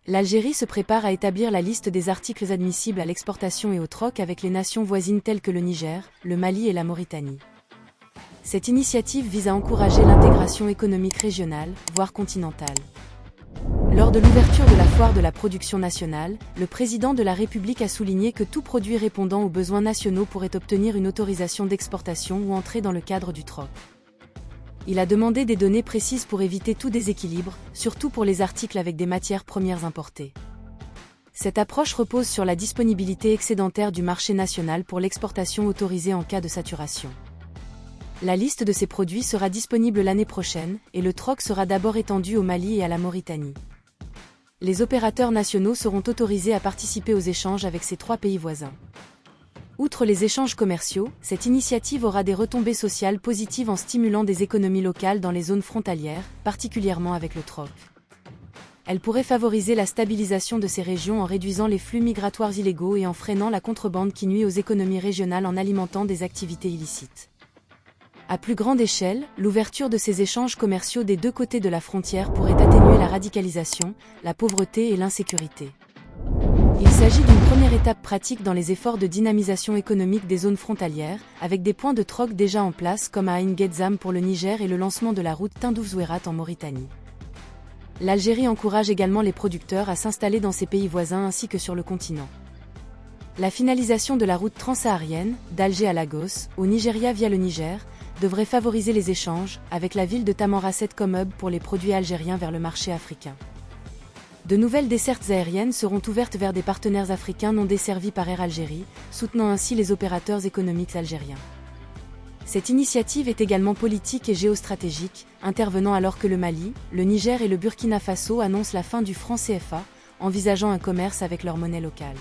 L'Algérie se prépare à établir la liste des articles admissibles à l'exportation et au troc avec les nations voisines telles que le Niger, le Mali et la Mauritanie. Cette initiative vise à encourager l'intégration économique régionale, voire continentale. Lors de l'ouverture de la foire de la production nationale, le président de la République a souligné que tout produit répondant aux besoins nationaux pourrait obtenir une autorisation d'exportation ou entrer dans le cadre du troc. Il a demandé des données précises pour éviter tout déséquilibre, surtout pour les articles avec des matières premières importées. Cette approche repose sur la disponibilité excédentaire du marché national pour l'exportation autorisée en cas de saturation. La liste de ces produits sera disponible l'année prochaine, et le troc sera d'abord étendu au Mali et à la Mauritanie. Les opérateurs nationaux seront autorisés à participer aux échanges avec ces 3 pays voisins. Outre les échanges commerciaux, cette initiative aura des retombées sociales positives en stimulant des économies locales dans les zones frontalières, particulièrement avec le troc. Elle pourrait favoriser la stabilisation de ces régions en réduisant les flux migratoires illégaux et en freinant la contrebande qui nuit aux économies régionales en alimentant des activités illicites. À plus grande échelle, l'ouverture de ces échanges commerciaux des 2 côtés de la frontière pourrait atténuer la radicalisation, la pauvreté et l'insécurité. Il s'agit d'une première étape pratique dans les efforts de dynamisation économique des zones frontalières, avec des points de troc déjà en place comme à Ain Ghezam pour le Niger et le lancement de la route Tindouf-Zouérat en Mauritanie. L'Algérie encourage également les producteurs à s'installer dans ses pays voisins ainsi que sur le continent. La finalisation de la route transsaharienne, d'Alger à Lagos, au Nigeria via le Niger, devrait favoriser les échanges, avec la ville de Tamanrasset comme hub pour les produits algériens vers le marché africain. De nouvelles dessertes aériennes seront ouvertes vers des partenaires africains non desservis par Air Algérie, soutenant ainsi les opérateurs économiques algériens. Cette initiative est également politique et géostratégique, intervenant alors que le Mali, le Niger et le Burkina Faso annoncent la fin du franc CFA, envisageant un commerce avec leur monnaie locale.